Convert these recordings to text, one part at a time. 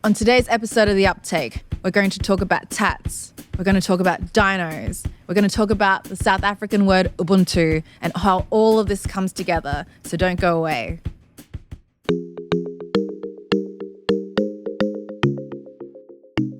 On today's episode of The Uptake, we're going to talk about tats. We're going to talk about dinos. We're going to talk about the South African word Ubuntu and how all of this comes together. So don't go away.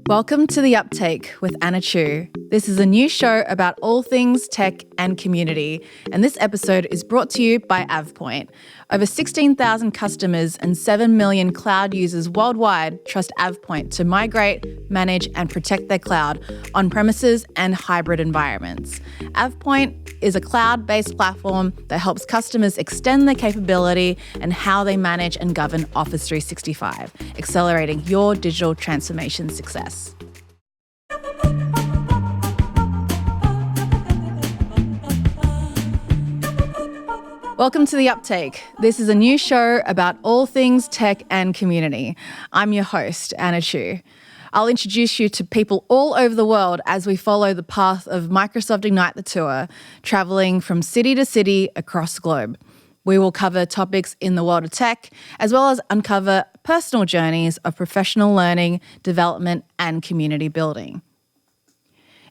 Welcome to The Uptake with Anna Chu. This is a new show about all things tech and community, and this episode is brought to you by AvePoint. Over 16,000 customers and 7 million cloud users worldwide trust AvePoint to migrate, manage, and protect their cloud on-premises and hybrid environments. AvePoint is a cloud-based platform that helps customers extend their capability and how they manage and govern Office 365, accelerating your digital transformation success. Welcome to The Uptake. This is a new show about all things tech and community. I'm your host, Anna Chu. I'll introduce you to people all over the world as we follow the path of Microsoft Ignite the Tour, traveling from city to city across the globe. We will cover topics in the world of tech, as well as uncover personal journeys of professional learning, development, and community building.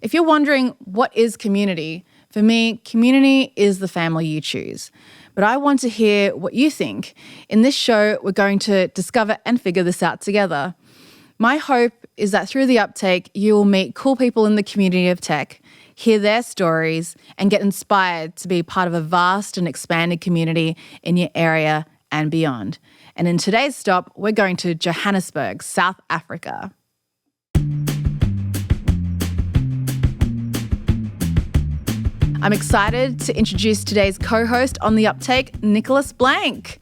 If you're wondering what is community, for me, community is the family you choose. But I want to hear what you think. In this show, we're going to discover and figure this out together. My hope is that through The Uptake, you will meet cool people in the community of tech, hear their stories, and get inspired to be part of a vast and expanded community in your area and beyond. And in today's stop, we're going to Johannesburg, South Africa. I'm excited to introduce today's co-host on The Uptake, Nicolas Blank.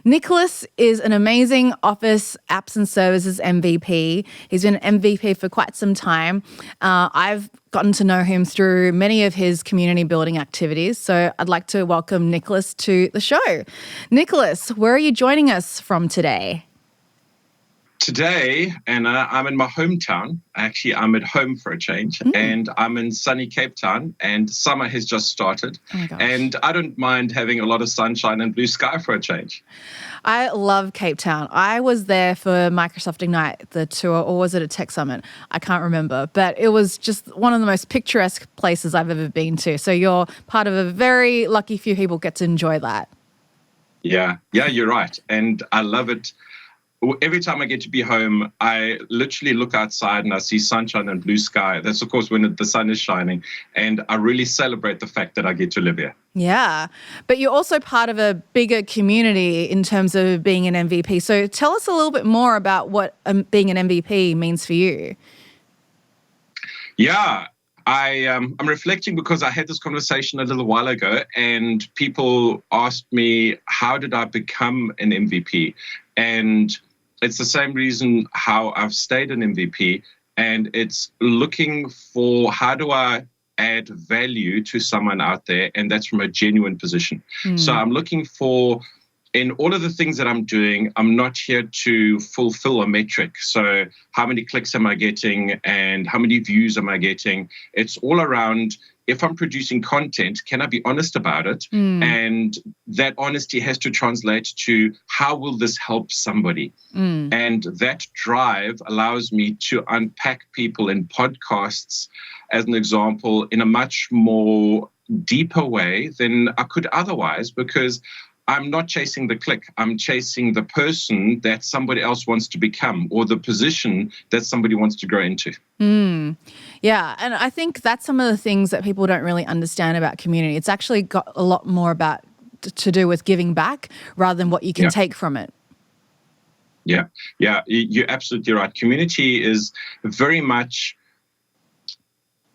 Nicolas is an amazing Office apps and services MVP. He's been an MVP for quite some time. I've gotten to know him through many of his community building activities. So I'd like to welcome Nicolas to the show. Nicolas, where are you joining us from today? Today, Anna, I'm in my hometown. Actually, I'm at home for a change, and I'm in sunny Cape Town, and summer has just started. Oh my gosh. And I don't mind having a lot of sunshine and blue sky for a change. I love Cape Town. I was there for Microsoft Ignite, the tour, or was it a tech summit? I can't remember, but it was just one of the most picturesque places I've ever been to. So you're part of a very lucky few people get to enjoy that. Yeah, you're right. And I love it. Every time I get to be home, I literally look outside and I see sunshine and blue sky. That's, of course, when the sun is shining. And I really celebrate the fact that I get to live here. Yeah, but you're also part of a bigger community in terms of being an MVP. So tell us a little bit more about what being an MVP means for you. Yeah. I'm reflecting because I had this conversation a little while ago and people asked me, how did I become an MVP? And it's the same reason how I've stayed an MVP, and it's looking for how do I add value to someone out there, and that's from a genuine position. So I'm looking for, in all of the things that I'm doing, I'm not here to fulfill a metric. So how many clicks am I getting and how many views am I getting? It's all around, if I'm producing content, can I be honest about it? And that honesty has to translate to how will this help somebody? And that drive allows me to unpack people in podcasts, as an example, in a much more deeper way than I could otherwise, because I'm not chasing the click. I'm chasing the person that somebody else wants to become or the position that somebody wants to grow into. Yeah, and I think that's some of the things that people don't really understand about community. It's actually got a lot more about to do with giving back rather than what you can take from it. Yeah, you're absolutely right. Community is very much,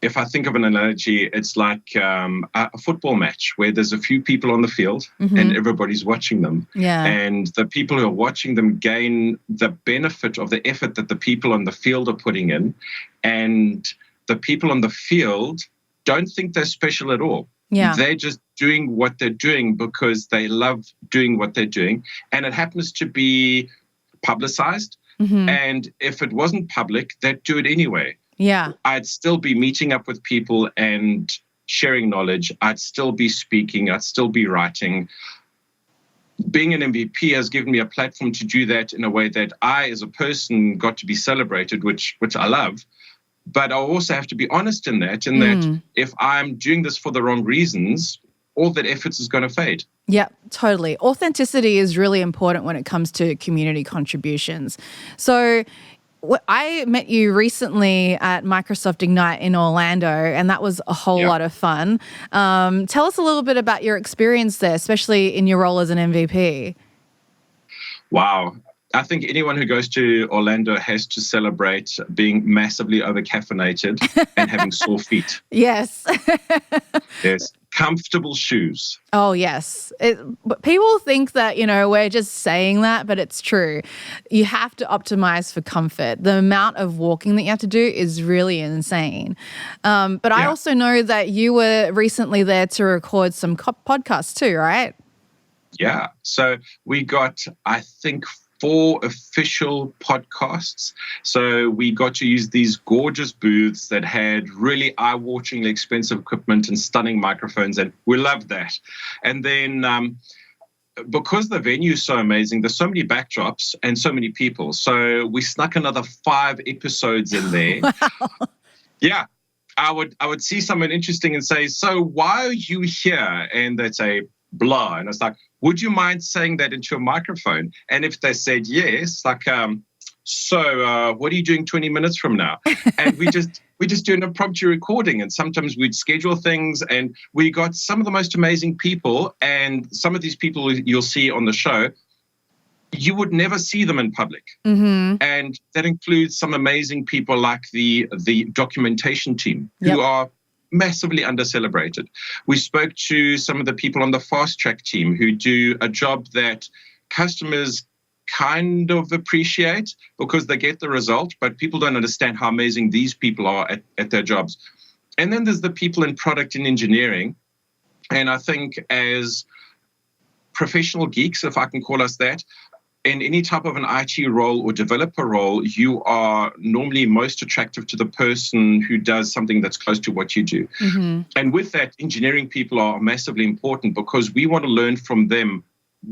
if I think of an analogy, it's like a football match where there's a few people on the field and everybody's watching them. Yeah. And the people who are watching them gain the benefit of the effort that the people on the field are putting in. And the people on the field don't think they're special at all. Yeah. They're just doing what they're doing because they love doing what they're doing. And it happens to be publicized. And if it wasn't public, they'd do it anyway. Yeah, I'd still be meeting up with people and sharing knowledge. I'd still be speaking. I'd still be writing. being an MVP has given me a platform to do that in a way that I, as a person, got to be celebrated, which I love. But I also have to be honest in that if I'm doing this for the wrong reasons, all that effort is going to fade. Yeah, totally. Authenticity is really important when it comes to community contributions. So I met you recently at Microsoft Ignite in Orlando, and that was a whole lot of fun. Tell us a little bit about your experience there, especially in your role as an MVP. Wow. I think anyone who goes to Orlando has to celebrate being massively over-caffeinated and having sore feet. Yes. Yes. Comfortable shoes. Oh, yes. But people think that, we're just saying that, but it's true. You have to optimize for comfort. The amount of walking that you have to do is really insane. But I also know that you were recently there to record some podcasts too, right? Yeah. So we got, I think, 4 official podcasts. So we got to use these gorgeous booths that had really eye-wateringly expensive equipment and stunning microphones, and we loved that. And then because the venue is so amazing, there's so many backdrops and so many people. So we snuck another 5 episodes in there. Wow. Yeah. I would see someone interesting and say, so why are you here? And they'd say, blah. And it's like, would you mind saying that into a microphone? And if they said yes, like, so what are you doing 20 minutes from now? And we just do an impromptu recording. And sometimes we'd schedule things, and we got some of the most amazing people. And some of these people you'll see on the show, you would never see them in public. Mm-hmm. And that includes some amazing people like the documentation team who are massively under-celebrated. We spoke to some of the people on the fast track team who do a job that customers kind of appreciate because they get the result, but people don't understand how amazing these people are at their jobs. And then there's the people in product and engineering. And I think as professional geeks, if I can call us that, in any type of an IT role or developer role, you are normally most attractive to the person who does something that's close to what you do. Mm-hmm. And with that, engineering people are massively important because we want to learn from them.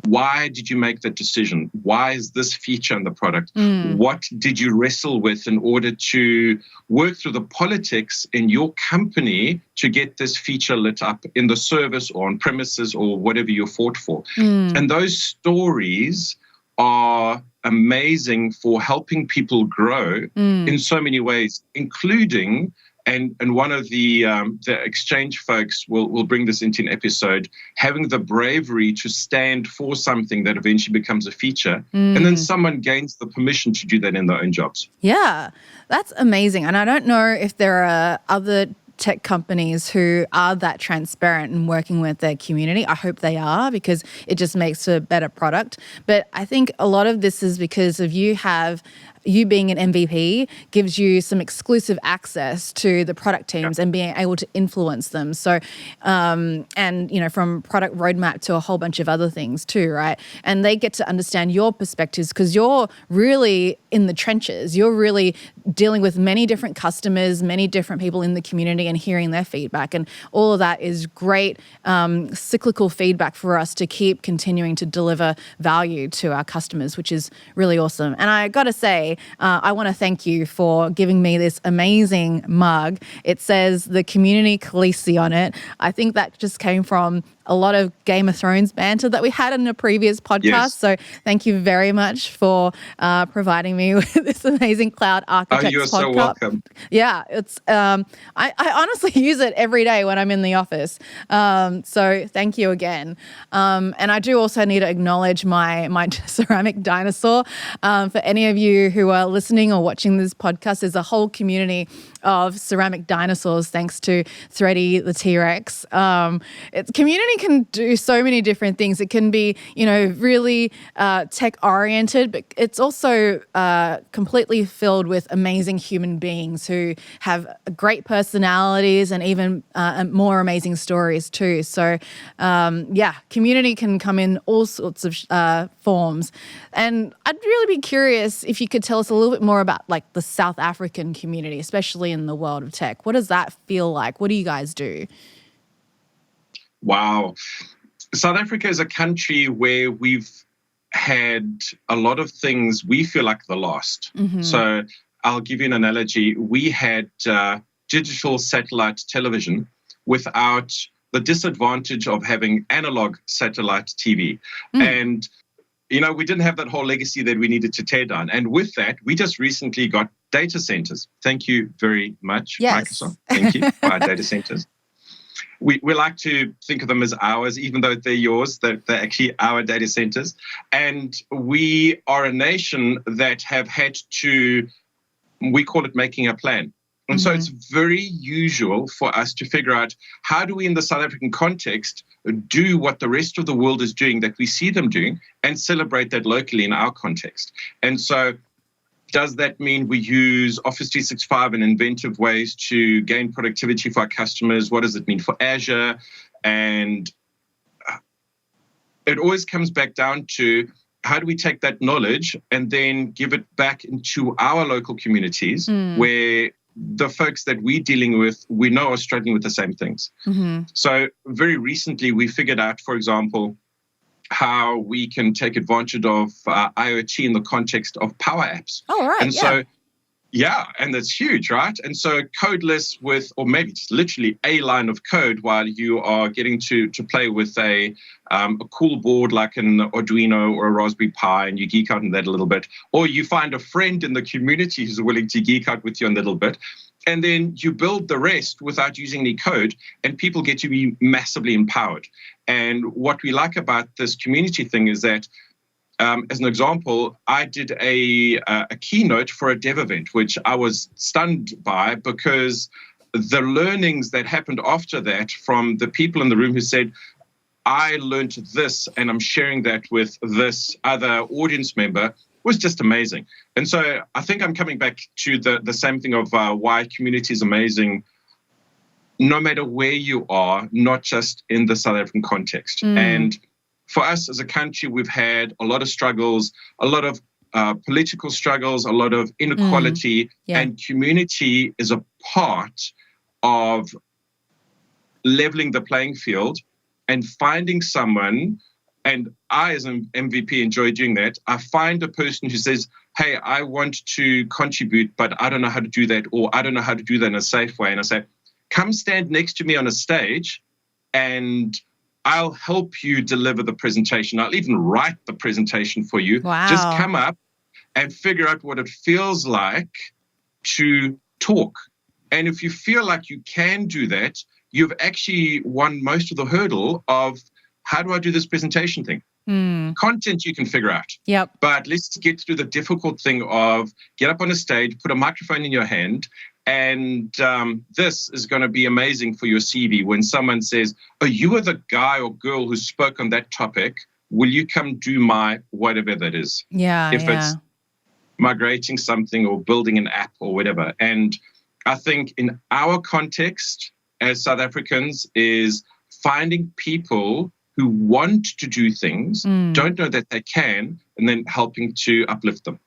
Why did you make that decision? Why is this feature in the product? What did you wrestle with in order to work through the politics in your company to get this feature lit up in the service or on premises or whatever you fought for? And those stories are amazing for helping people grow in so many ways, including, and one of the exchange folks will bring this into an episode, having the bravery to stand for something that eventually becomes a feature, and then someone gains the permission to do that in their own jobs. Yeah, that's amazing. And I don't know if there are other tech companies who are that transparent and working with their community. I hope they are, because it just makes a better product. But I think a lot of this is because of you being an MVP gives you some exclusive access to the product teams and being able to influence them. So, and, from product roadmap to a whole bunch of other things too, right? And they get to understand your perspectives because you're really in the trenches. You're really dealing with many different customers, many different people in the community and hearing their feedback. And all of that is great cyclical feedback for us to keep continuing to deliver value to our customers, which is really awesome. And I got to say, I want to thank you for giving me this amazing mug. It says the community Khaleesi on it. I think that just came from a lot of Game of Thrones banter that we had in a previous podcast. Yes. So thank you very much for providing me with this amazing cloud architects podcast. You're so welcome. Yeah, it's I honestly use it every day when I'm in the office. So thank you again. And I do also need to acknowledge my ceramic dinosaur. For any of you who are listening or watching this podcast, there's a whole community of ceramic dinosaurs thanks to Thready the T-Rex. Community can do so many different things. It can be, really tech-oriented, but it's also completely filled with amazing human beings who have great personalities and even more amazing stories too. So, community can come in all sorts of forms. And I'd really be curious if you could tell us a little bit more about the South African community, especially in the world of tech. What does that feel like? What do you guys do? Wow. South Africa is a country where we've had a lot of things we feel like the lost. So I'll give you an analogy. We had digital satellite television without the disadvantage of having analog satellite TV. And, we didn't have that whole legacy that we needed to tear down. And with that, we just recently got data centers. Thank you very much, Microsoft. Thank you for our data centers. We like to think of them as ours, even though they're yours. They're actually our data centers. And we are a nation that have had to, we call it making a plan. And so it's very usual for us to figure out how do we, in the South African context, do what the rest of the world is doing that we see them doing and celebrate that locally in our context. And so does that mean we use Office 365 in inventive ways to gain productivity for our customers? What does it mean for Azure? And it always comes back down to how do we take that knowledge and then give it back into our local communities where the folks that we're dealing with, we know are struggling with the same things. So very recently, we figured out, for example, how we can take advantage of IoT in the context of power apps. Oh, right. And so, and that's huge, right? And so codeless with, or maybe just literally a line of code while you are getting to play with a cool board like an Arduino or a Raspberry Pi, and you geek out on that a little bit. Or you find a friend in the community who's willing to geek out with you a little bit. And then you build the rest without using any code, and people get to be massively empowered. And what we like about this community thing is that, as an example, I did a keynote for a dev event, which I was stunned by because the learnings that happened after that from the people in the room who said, I learned this and I'm sharing that with this other audience member, was just amazing. And so I think I'm coming back to the same thing of why community is amazing, no matter where you are, not just in the South African context. And for us as a country, we've had a lot of struggles, a lot of political struggles, a lot of inequality, and community is a part of leveling the playing field and finding someone. And I, as an MVP, enjoy doing that. I find a person who says, hey, I want to contribute, but I don't know how to do that, or I don't know how to do that in a safe way. And I say, come stand next to me on a stage and I'll help you deliver the presentation. I'll even write the presentation for you. Wow. Just come up and figure out what it feels like to talk. And if you feel like you can do that, you've actually won most of the hurdle of how do I do this presentation thing? Content you can figure out. But let's get through the difficult thing of get up on a stage, put a microphone in your hand, and this is going to be amazing for your CV. When someone says, oh, you were the guy or girl who spoke on that topic, will you come do my whatever that is? If it's migrating something or building an app or whatever. And I think in our context as South Africans is finding people who want to do things, don't know that they can, and then helping to uplift them.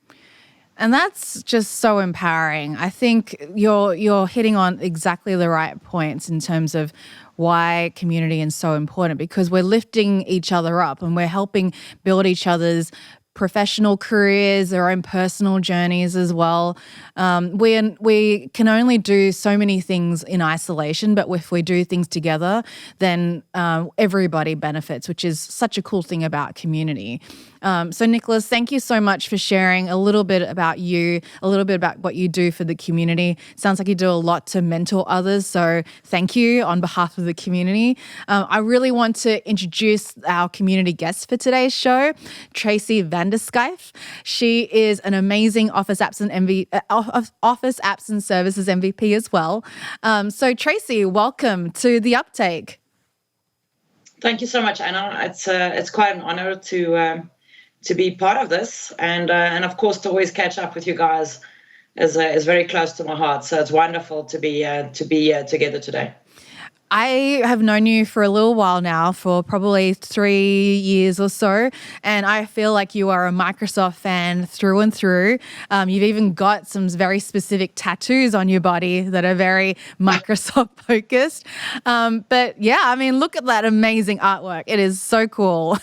And that's just so empowering. I think you're hitting on exactly the right points in terms of why community is so important, because we're lifting each other up and we're helping build each other's professional careers, their own personal journeys as well. We can only do so many things in isolation, but if we do things together, then everybody benefits, which is such a cool thing about community. So Nicolas, thank you so much for sharing a little bit about you, a little bit about what you do for the community. Sounds like you do a lot to mentor others, so thank you on behalf of the community. I really want to introduce our community guest for today's show, Tracys van der Schyff. She is an amazing Office Apps and Services MVP as well. So Tracy, welcome to the Uptake. Thank you so much, Anna. It's quite an honor to be part of this, and of course to always catch up with you guys is very close to my heart. So it's wonderful to be together today. I have known you for a little while now, for probably 3 years or so, and I feel like you are a Microsoft fan through and through. You've even got some very specific tattoos on your body that are very Microsoft focused. But yeah, I mean, look at that amazing artwork. It is so cool.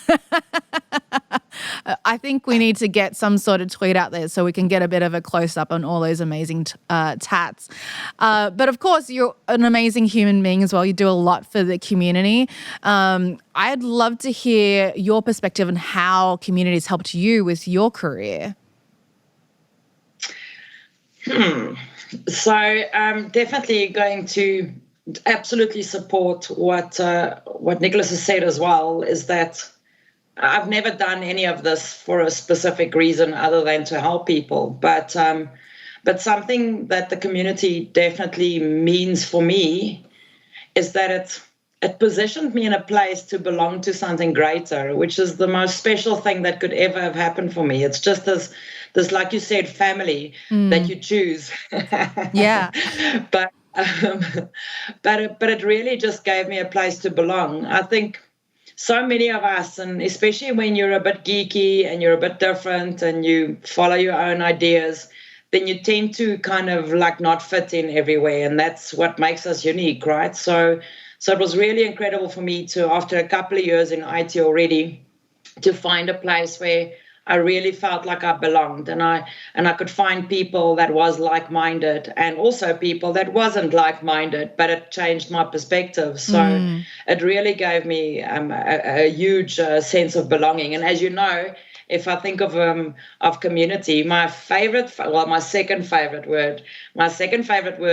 I think we need to get some sort of tweet out there so we can get a bit of a close-up on all those amazing tats. But of course, you're an amazing human being as well. You do a lot for the community. I'd love to hear your perspective on how communities helped you with your career. So definitely going to absolutely support what Nicolas has said as well, is that I've never done any of this for a specific reason other than to help people. But something that the community definitely means for me is that it positioned me in a place to belong to something greater, which is the most special thing that could ever have happened for me. It's just this like you said, family that you choose. Yeah. But it really just gave me a place to belong. I think so many of us, and especially when you're a bit geeky and you're a bit different and you follow your own ideas, then you tend to kind of like not fit in everywhere. And that's what makes us unique, right? So it was really incredible for me to, after a couple of years in IT already, to find a place where I really felt like I belonged, and I could find people that was like-minded and also people that wasn't like-minded, but it changed my perspective. So it really gave me a huge sense of belonging. And as you know, if I think of community, my second favorite word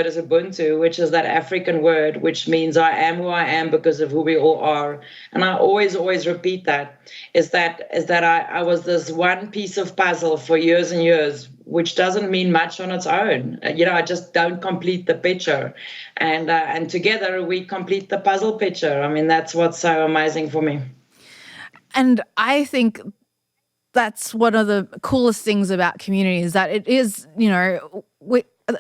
is Ubuntu, which is that African word, which means I am who I am because of who we all are. And I always repeat that, is that I was this one piece of puzzle for years and years, which doesn't mean much on its own. I just don't complete the picture. And together we complete the puzzle picture. I mean, that's what's so amazing for me. And I think that's one of the coolest things about community, is that it is,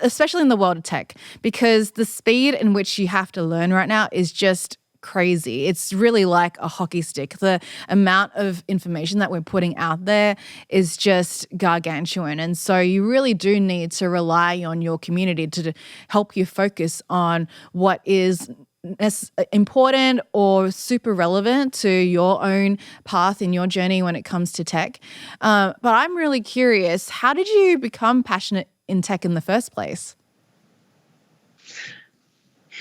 especially in the world of tech, because the speed in which you have to learn right now is just crazy. It's really like a hockey stick. The amount of information that we're putting out there is just gargantuan. And so you really do need to rely on your community to help you focus on what is important or super relevant to your own path in your journey when it comes to tech. But I'm really curious, how did you become passionate in tech in the first place?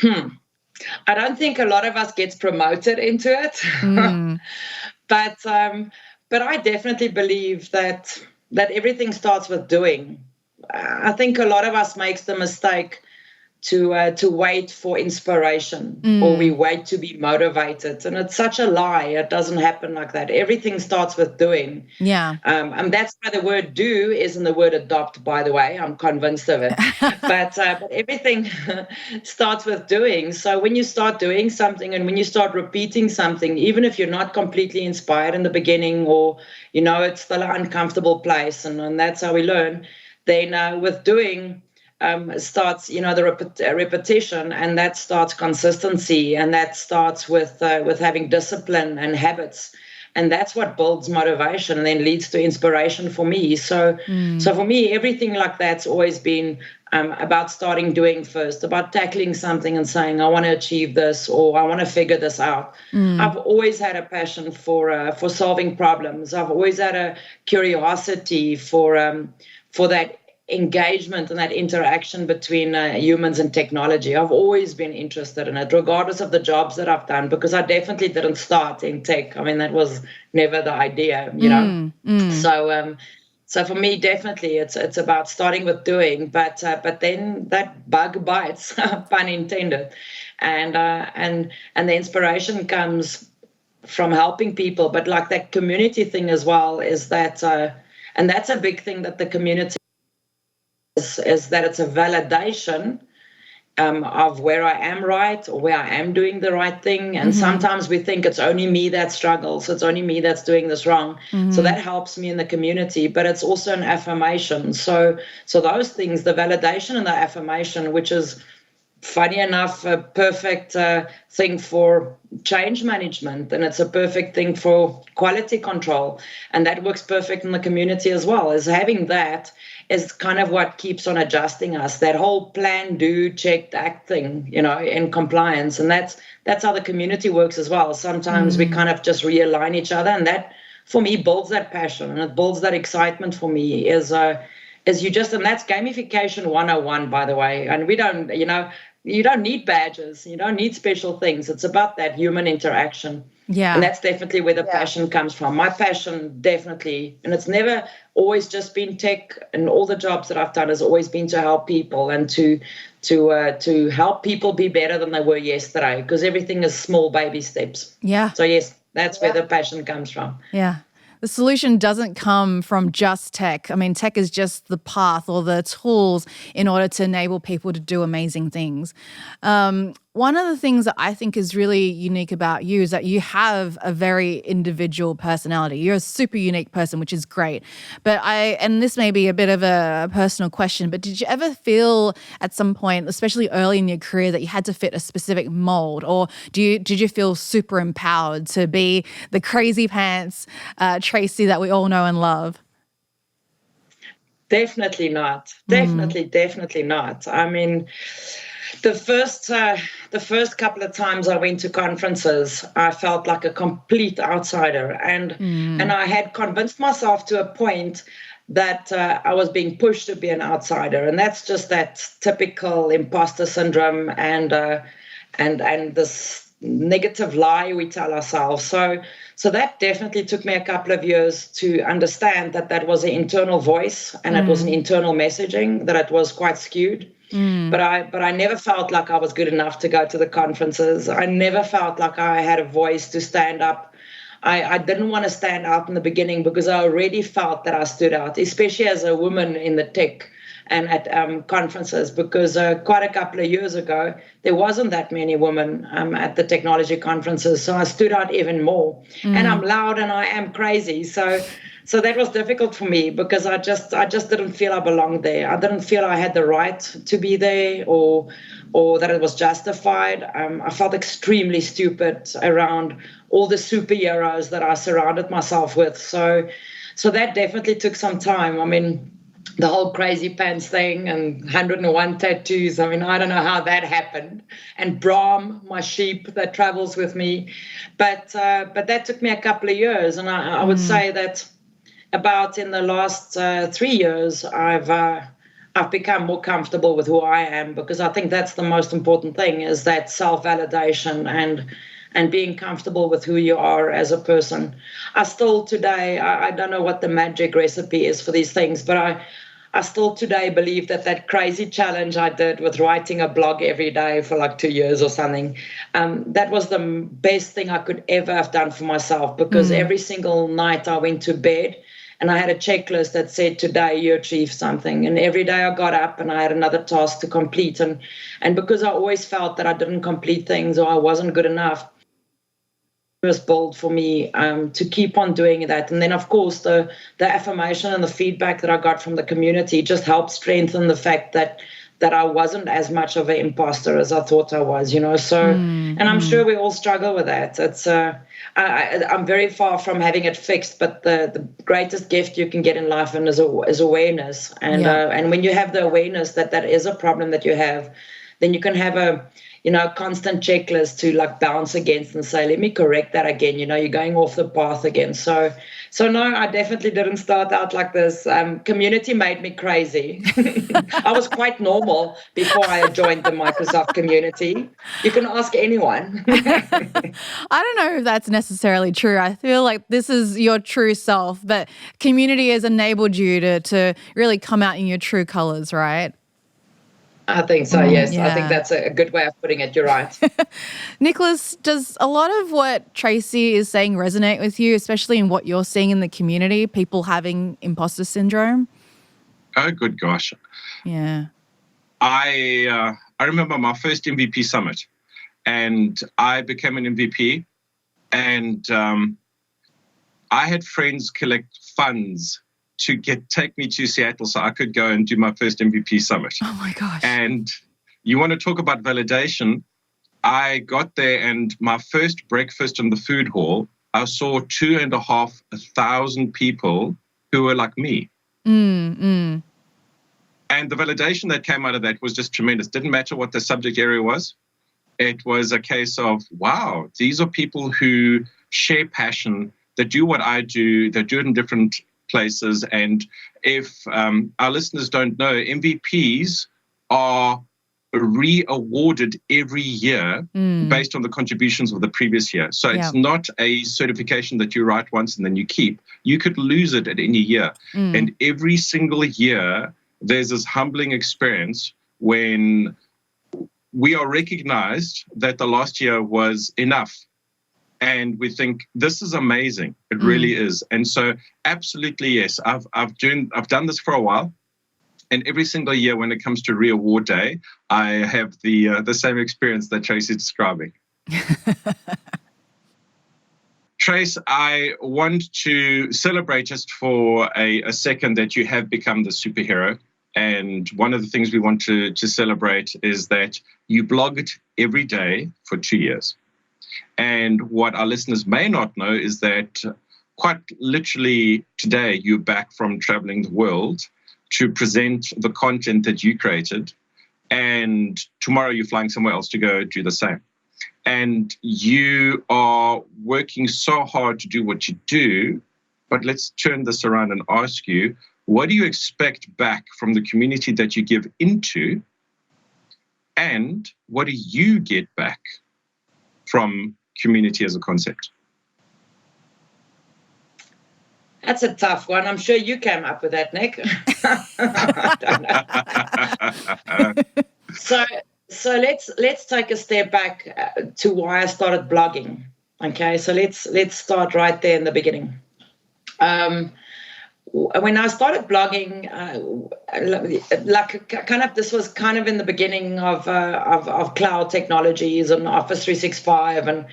I don't think a lot of us gets promoted into it. But I definitely believe that everything starts with doing. I think a lot of us makes the mistake to wait for inspiration, or we wait to be motivated. And it's such a lie. It doesn't happen like that. Everything starts with doing. Yeah. And that's why the word do is in the word adopt, by the way. I'm convinced of it. But everything starts with doing. So when you start doing something and when you start repeating something, even if you're not completely inspired in the beginning, or, it's still an uncomfortable place, and that's how we learn, then with doing, starts, the repetition, and that starts consistency, and that starts with having discipline and habits, and that's what builds motivation and then leads to inspiration for me. So for me, everything like that's always been about starting doing first, about tackling something and saying, I want to achieve this, or I want to figure this out. I've always had a passion for solving problems. I've always had a curiosity for that engagement and that interaction between humans and technology. I've always been interested in it, regardless of the jobs that I've done, because I definitely didn't start in tech. I mean, that was never the idea, So for me, definitely, it's about starting with doing, but then that bug bites, pun intended, and the inspiration comes from helping people. But like that community thing as well is that, and that's a big thing that the community is that it's a validation of where I am right, or where I am doing the right thing. And sometimes we think it's only me that struggles, it's only me that's doing this wrong. So that helps me in the community, but it's also an affirmation. So those things, the validation and the affirmation, which is funny enough, a perfect thing for change management, and it's a perfect thing for quality control, and that works perfect in the community as well. As having that is kind of what keeps on adjusting us. That whole plan, do, check, act thing, in compliance, and that's how the community works as well. Sometimes we kind of just realign each other, and that for me builds that passion and it builds that excitement for me. And that's gamification 101, by the way. And we don't, you don't need badges. You don't need special things. It's about that human interaction. Yeah. And that's definitely where the passion comes from. My passion, definitely. And it's never always just been tech, and all the jobs that I've done has always been to help people and to help people be better than they were yesterday, because everything is small baby steps. Yeah. So yes, that's where the passion comes from. Yeah. The solution doesn't come from just tech. I mean, tech is just the path or the tools in order to enable people to do amazing things. One of the things that I think is really unique about you is that you have a very individual personality. You're a super unique person, which is great. And this may be a bit of a personal question, but did you ever feel at some point, especially early in your career, that you had to fit a specific mold? Or did you feel super empowered to be the crazy pants Tracey that we all know and love? Definitely not. Definitely not. I mean, the first couple of times I went to conferences, I felt like a complete outsider, and I had convinced myself to a point that I was being pushed to be an outsider, and that's just that typical impostor syndrome and this negative lie we tell ourselves. So that definitely took me a couple of years to understand that was an internal voice, and it was an internal messaging, that it was quite skewed. But I never felt like I was good enough to go to the conferences. I never felt like I had a voice to stand up. I didn't want to stand out in the beginning because I already felt that I stood out, especially as a woman in the tech and at conferences, because quite a couple of years ago, there wasn't that many women at the technology conferences. So I stood out even more. And I'm loud and I am crazy. So that was difficult for me because I just didn't feel I belonged there. I didn't feel I had the right to be there or that it was justified. I felt extremely stupid around all the superheroes that I surrounded myself with. So that definitely took some time. I mean, the whole crazy pants thing and 101 tattoos. I mean, I don't know how that happened. And Brahm, my sheep that travels with me. But that took me a couple of years. And I would say that about in the last 3 years, I've become more comfortable with who I am, because I think that's the most important thing, is that self-validation and being comfortable with who you are as a person. I still today, I don't know what the magic recipe is for these things, but I still today believe that crazy challenge I did with writing a blog every day for like 2 years or something, that was the best thing I could ever have done for myself, because every single night I went to bed and I had a checklist that said, today you achieved something. And every day I got up and I had another task to complete. And because I always felt that I didn't complete things or I wasn't good enough, it was bold for me to keep on doing that. And then, of course, the affirmation and the feedback that I got from the community just helped strengthen the fact that I wasn't as much of an imposter as I thought I was, So, and I'm sure we all struggle with that. It's I'm very far from having it fixed, but the greatest gift you can get in life is awareness. And when you have the awareness that is a problem that you have, then you can have a constant checklist to like bounce against and say, let me correct that again. You're going off the path again. So no, I definitely didn't start out like this. Community made me crazy. I was quite normal before I joined the Microsoft community. You can ask anyone. I don't know if that's necessarily true. I feel like this is your true self, but community has enabled you to really come out in your true colors, right? I think so, yes. Yeah. I think that's a good way of putting it. You're right. Nicolas, does a lot of what Tracey is saying resonate with you, especially in what you're seeing in the community, people having imposter syndrome? Oh, good gosh. Yeah. I remember my first MVP summit, and I became an MVP, and I had friends collect funds to take me to Seattle so I could go and do my first MVP summit. Oh my gosh. And you want to talk about validation. I got there, and my first breakfast in the food hall, I saw 2,500 people who were like me. And the validation that came out of that was just tremendous. Didn't matter what the subject area was. It was a case of, wow, these are people who share passion, that do what I do, they do it in different places. And if our listeners don't know, MVPs are re-awarded every year based on the contributions of the previous year. So it's not a certification that you write once and then you keep. You could lose it at any year. And every single year, there's this humbling experience when we are recognized that the last year was enough. And we think, this is amazing. It really is. And so absolutely, yes, I've done this for a while. And every single year when it comes to re-award day, I have the same experience that Tracy's describing. Trace, I want to celebrate just for a second that you have become the superhero. And one of the things we want to celebrate is that you blogged every day for 2 years. And what our listeners may not know is that quite literally today, you're back from traveling the world to present the content that you created. And tomorrow you're flying somewhere else to go do the same. And you are working so hard to do what you do. But let's turn this around and ask you, what do you expect back from the community that you give into? And what do you get back from community as a concept? That's a tough one. I'm sure you came up with that, Nick. I don't know. So let's take a step back to why I started blogging. Okay, so let's start right there in the beginning. When I started blogging, this was kind of in the beginning of cloud technologies and Office 365, and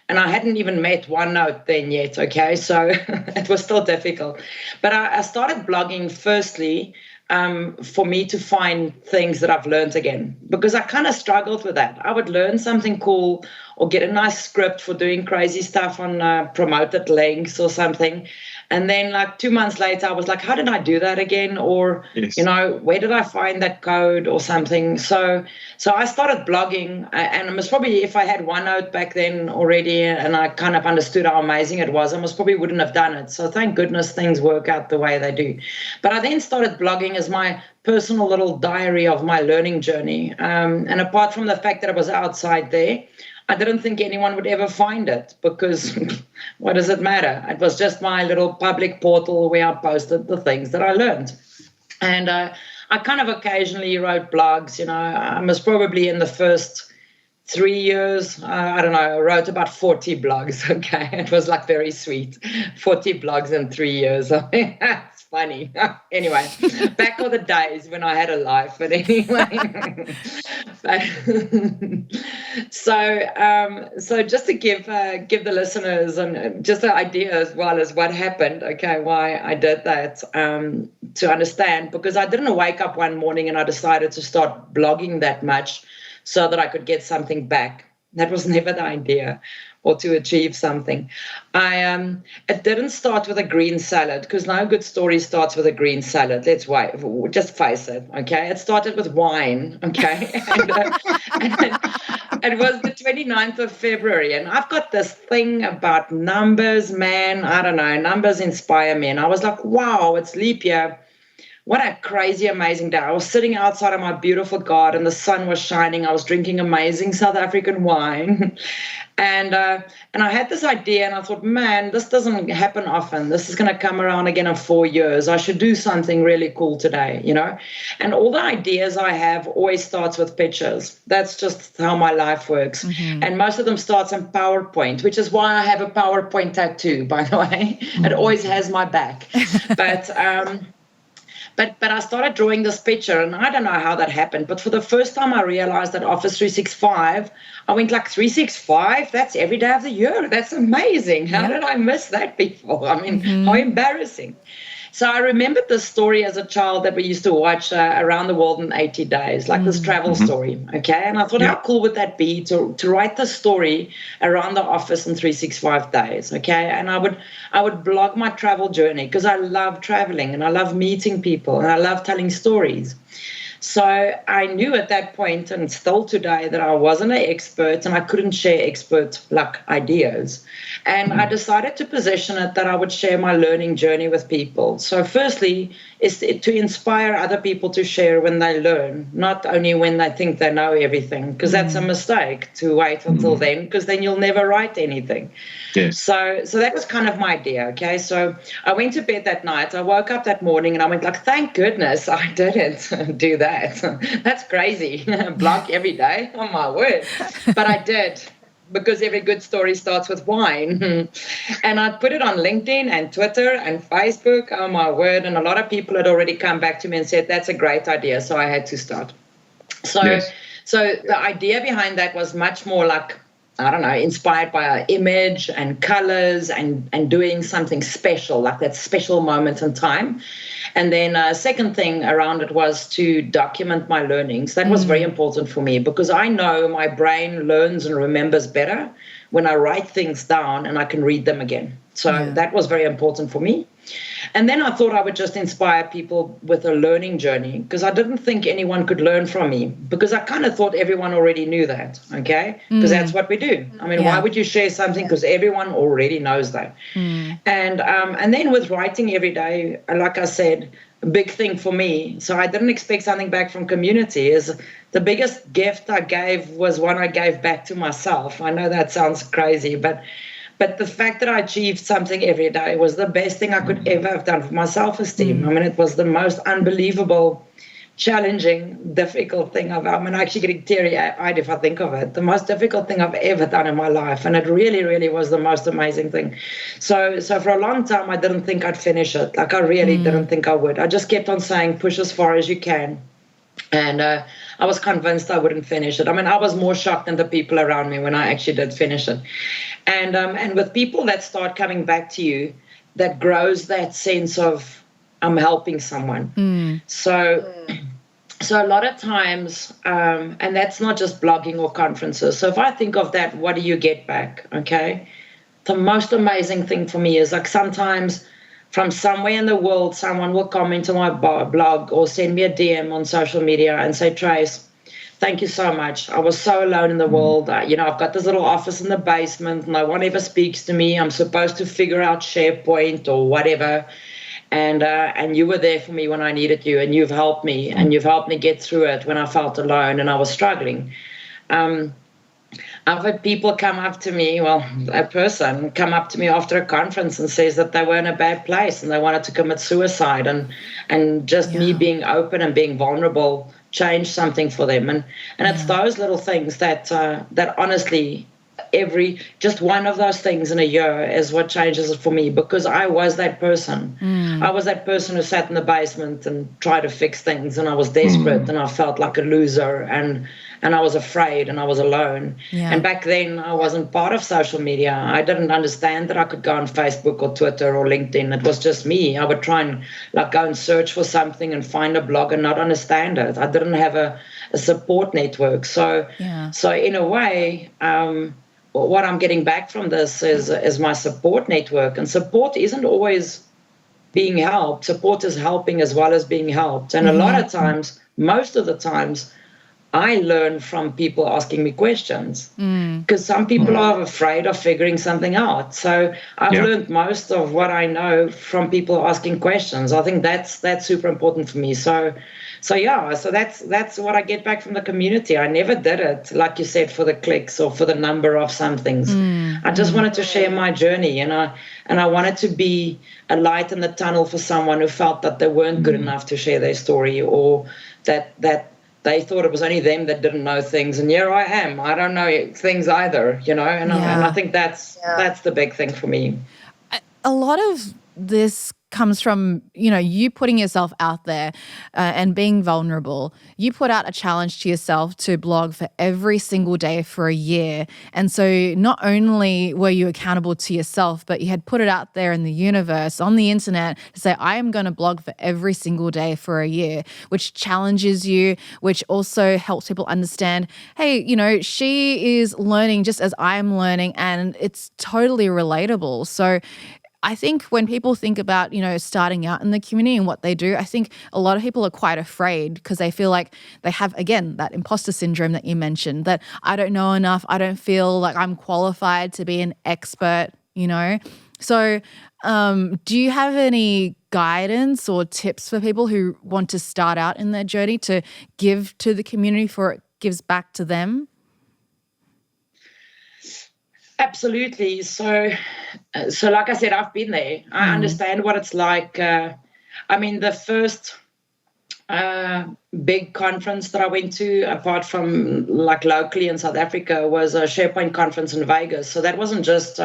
I hadn't even met OneNote then yet. Okay, so it was still difficult. But I started blogging firstly for me to find things that I've learned again, because I kind of struggled with that. I would learn something cool or get a nice script for doing crazy stuff on promoted links or something. And then like 2 months later, I was like, how did I do that again? Or, where did I find that code or something? So I started blogging, and it was probably, if I had OneNote back then already and I kind of understood how amazing it was, I most probably wouldn't have done it. So thank goodness things work out the way they do. But I then started blogging as my personal little diary of my learning journey. And apart from the fact that I was outside there, I didn't think anyone would ever find it, because what does it matter? It was just my little public portal where I posted the things that I learned. And I kind of occasionally wrote blogs. I was probably in the first 3 years, I don't know, I wrote about 40 blogs. Okay, it was like very sweet. 40 blogs in 3 years. I mean, it's funny. Anyway, back in the days when I had a life. But anyway, so just to give the listeners and just an idea as well as what happened. Okay, why I did that, to understand, because I didn't wake up one morning and I decided to start blogging that much so that I could get something back. That was never the idea, or to achieve something. It didn't start with a green salad, because no good story starts with a green salad. Let's just face it, okay? It started with wine, okay? and it was the 29th of February, and I've got this thing about numbers, man. I don't know, numbers inspire me. And I was like, wow, it's leap year. What a crazy, amazing day. I was sitting outside of my beautiful garden. The sun was shining. I was drinking amazing South African wine. And I had this idea, and I thought, man, this doesn't happen often. This is going to come around again in 4 years. I should do something really cool today, And all the ideas I have always starts with pictures. That's just how my life works. Mm-hmm. And most of them starts in PowerPoint, which is why I have a PowerPoint tattoo, by the way. It always has my back. But I started drawing this picture, and I don't know how that happened. But for the first time, I realized that Office 365, I went like, 365? That's every day of the year. That's amazing. How did I miss that before? I mean, how embarrassing. So I remembered this story as a child that we used to watch Around the World in 80 Days, like this travel story, okay? And I thought, how cool would that be to write the story around the office in 365 days, okay? And I would blog my travel journey because I love traveling and I love meeting people and I love telling stories. So I knew at that point, and still today, that I wasn't an expert and I couldn't share expert like ideas. And I decided to position it that I would share my learning journey with people. So firstly, is to inspire other people to share when they learn, not only when they think they know everything, because that's a mistake to wait until then, because then you'll never write anything. Yes. So that was kind of my idea, okay? So I went to bed that night. I woke up that morning and I went like, thank goodness I didn't do that. That's crazy. Blanc every day. Oh, my word. But I did, because every good story starts with wine. And I put it on LinkedIn and Twitter and Facebook. Oh, my word. And a lot of people had already come back to me and said, that's a great idea. So I had to start. So the idea behind that was much more like, I don't know, inspired by our image and colors and doing something special, like that special moment in time. And then a second thing around it was to document my learnings. That was very important for me because I know my brain learns and remembers better when I write things down and I can read them again. So that was very important for me. And then I thought I would just inspire people with a learning journey because I didn't think anyone could learn from me because I kind of thought everyone already knew that, okay? Because that's what we do. I mean, why would you share something? Because everyone already knows that. And then with writing every day, like I said, a big thing for me, so I didn't expect something back from community, is the biggest gift I gave was one I gave back to myself. I know that sounds crazy, but the fact that I achieved something every day was the best thing I could ever have done for my self-esteem. I mean, it was the most unbelievable, challenging, difficult thing I'm actually getting teary-eyed if I think of it. The most difficult thing I've ever done in my life. And it really, really was the most amazing thing. So for a long time, I didn't think I'd finish it. Like, I really didn't think I would. I just kept on saying, push as far as you can. And I was convinced I wouldn't finish it. I mean, I was more shocked than the people around me when I actually did finish it. And with people that start coming back to you, that grows that sense of I'm helping someone. So a lot of times, and that's not just blogging or conferences. So if I think of that, what do you get back? Okay, the most amazing thing for me is like sometimes from somewhere in the world, someone will comment on my blog or send me a DM on social media and say, Trace, thank you so much. I was so alone in the world. I've got this little office in the basement. No one ever speaks to me. I'm supposed to figure out SharePoint or whatever. And you were there for me when I needed you, and you've helped me, and you've helped me get through it when I felt alone and I was struggling. I've had people come up to me, a person come up to me after a conference and says that they were in a bad place and they wanted to commit suicide, and just me being open and being vulnerable changed something for them. And it's those little things that honestly, just one of those things in a year is what changes it for me, because I was that person. I was that person who sat in the basement and tried to fix things, and I was desperate and I felt like a loser, and I was afraid and I was alone. And back then I wasn't part of social media. I didn't understand that I could go on Facebook or Twitter or LinkedIn. It was just me. I would try and go and search for something and find a blog and not understand it. I didn't have a support network. So in a way, what I'm getting back from this is my support network. And support isn't always being helped. Support is helping as well as being helped. And a lot of times, most of the times, I learn from people asking me questions, because some people are afraid of figuring something out. So I've learned most of what I know from people asking questions. I think that's super important for me. So that's what I get back from the community. I never did it, like you said, for the clicks or for the number of some things. I just wanted to share my journey, and I wanted to be a light in the tunnel for someone who felt that they weren't good enough to share their story, or that they thought it was only them that didn't know things. And here I am. I don't know things either, and I think that's the big thing for me. A lot of this comes from, you putting yourself out there and being vulnerable. You put out a challenge to yourself to blog for every single day for a year. And so not only were you accountable to yourself, but you had put it out there in the universe, on the internet, to say, I am going to blog for every single day for a year, which challenges you, which also helps people understand, hey, she is learning just as I'm learning, and it's totally relatable. So I think when people think about, starting out in the community and what they do, I think a lot of people are quite afraid because they feel like they have, again, that imposter syndrome that you mentioned, that I don't know enough, I don't feel like I'm qualified to be an expert, So do you have any guidance or tips for people who want to start out in their journey to give to the community for it gives back to them? Absolutely. So like I said, I've been there. I understand what it's like. The first big conference that I went to, apart from like locally in South Africa, was a SharePoint conference in Vegas. So that wasn't just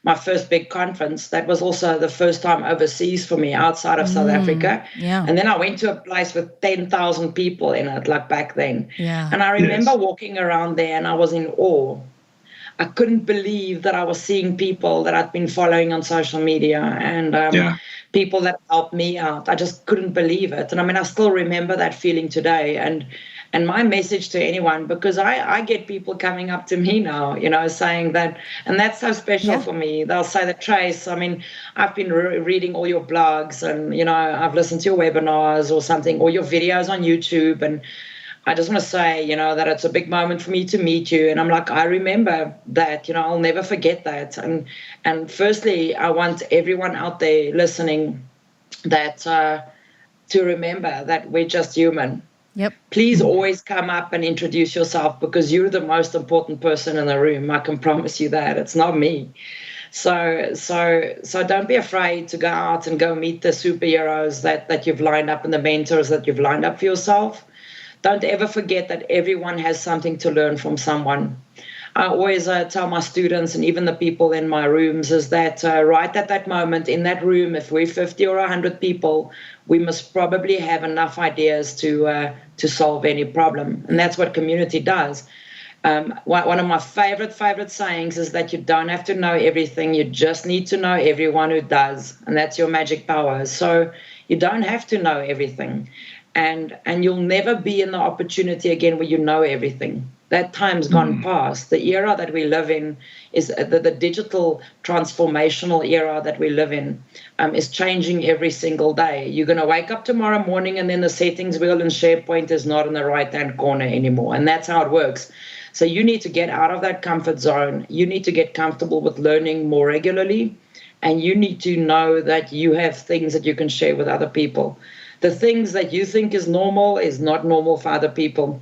my first big conference. That was also the first time overseas for me, outside of South Africa. Yeah. And then I went to a place with 10,000 people in it, like back then. Yeah. And I remember walking around there and I was in awe. I couldn't believe that I was seeing people that I'd been following on social media and people that helped me out. I just couldn't believe it. And I still remember that feeling today. And my message to anyone, because I get people coming up to me now, saying that, and that's so special for me. They'll say that, Trace, I've been reading all your blogs and, I've listened to your webinars or something, or your videos on YouTube. And I just want to say, that it's a big moment for me to meet you. And I'm like, I remember that, I'll never forget that. And firstly, I want everyone out there listening that to remember that we're just human. Yep. Please always come up and introduce yourself, because you're the most important person in the room. I can promise you that. It's not me. So don't be afraid to go out and go meet the superheroes that you've lined up and the mentors that you've lined up for yourself. Don't ever forget that everyone has something to learn from someone. I always tell my students and even the people in my rooms is that right at that moment in that room, if we're 50 or 100 people, we must probably have enough ideas to solve any problem. And that's what community does. One of my favorite sayings is that you don't have to know everything. You just need to know everyone who does. And that's your magic power. So you don't have to know everything. And you'll never be in the opportunity again where you know everything. That time's gone past. The era that we live in is the digital transformational era that we live in is changing every single day. You're going to wake up tomorrow morning and then the settings wheel in SharePoint is not in the right-hand corner anymore. And that's how it works. So you need to get out of that comfort zone. You need to get comfortable with learning more regularly. And you need to know that you have things that you can share with other people. The things that you think is normal is not normal for other people.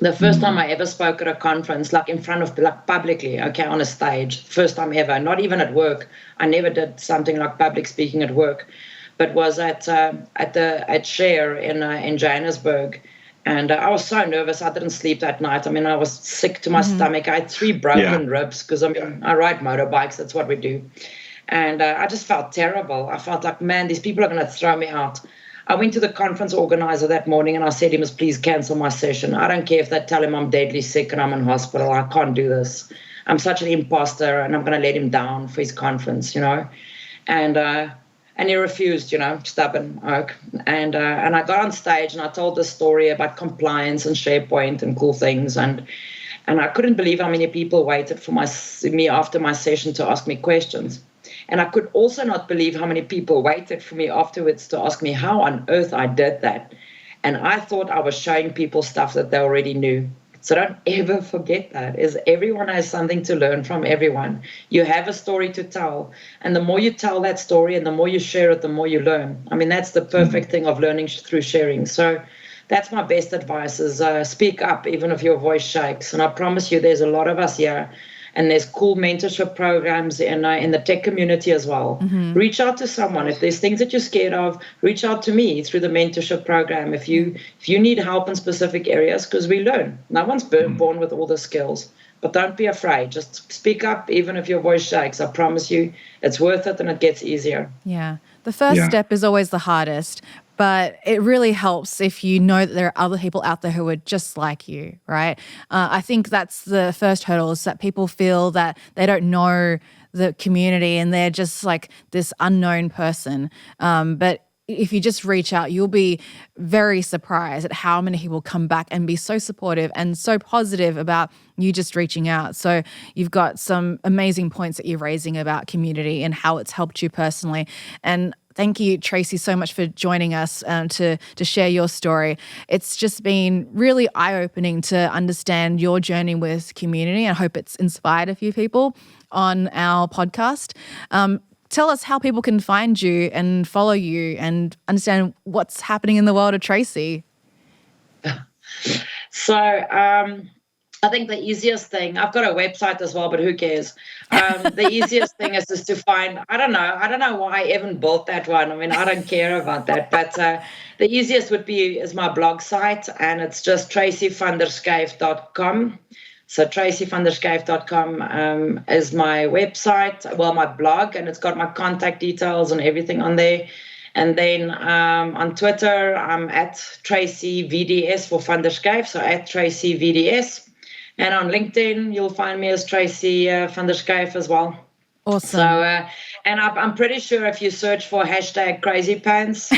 The first time I ever spoke at a conference, like in front of, like publicly, on a stage, first time ever, not even at work. I never did something like public speaking at work, but was at Share in Johannesburg. And I was so nervous. I didn't sleep that night. I was sick to my stomach. I had 3 broken ribs because I ride motorbikes. That's what we do. And I just felt terrible. I felt like, man, these people are going to throw me out. I went to the conference organizer that morning and I said, he must please cancel my session. I don't care if they tell him I'm deadly sick and I'm in hospital. I can't do this. I'm such an imposter and I'm going to let him down for his conference, And he refused, stubborn oak. And I got on stage and I told the story about compliance and SharePoint and cool things. And I couldn't believe how many people waited for me after my session to ask me questions. And I could also not believe how many people waited for me afterwards to ask me how on earth I did that. And I thought I was showing people stuff that they already knew. So don't ever forget that, is everyone has something to learn from everyone. You have a story to tell. And the more you tell that story and the more you share it, the more you learn. That's the perfect thing of learning through sharing. So that's my best advice is speak up, even if your voice shakes. And I promise you there's a lot of us here. And there's cool mentorship programs in the tech community as well. Reach out to someone. If there's things that you're scared of, reach out to me through the mentorship program. If you need help in specific areas, because we learn. No one's born with all the skills. But don't be afraid. Just speak up, even if your voice shakes. I promise you, it's worth it and it gets easier. Yeah. The first step is always the hardest, but it really helps if you know that there are other people out there who are just like you, right? I think that's the first hurdle, is that people feel that they don't know the community and they're just like this unknown person. But if you just reach out, you'll be very surprised at how many people come back and be so supportive and so positive about you just reaching out. So you've got some amazing points that you're raising about community and how it's helped you personally. And thank you, Tracy, so much for joining us to share your story. It's just been really eye-opening to understand your journey with community. I hope it's inspired a few people on our podcast. Tell us how people can find you and follow you and understand what's happening in the world of Tracy. So I think the easiest thing, I've got a website as well, but who cares? The easiest thing is just to find, I don't know why I even built that one. I mean, I don't care about that, but the easiest is my blog site, and it's just tracyvanderskyf.com. So tracyvanderskyf.com is my website, my blog, and it's got my contact details and everything on there. And then on Twitter, I'm at TracyVDS for Vanderskyf, so at TracyVDS. And on LinkedIn, you'll find me as Tracy Vanderskyf as well. Awesome. So, and I'm pretty sure if you search for hashtag crazypants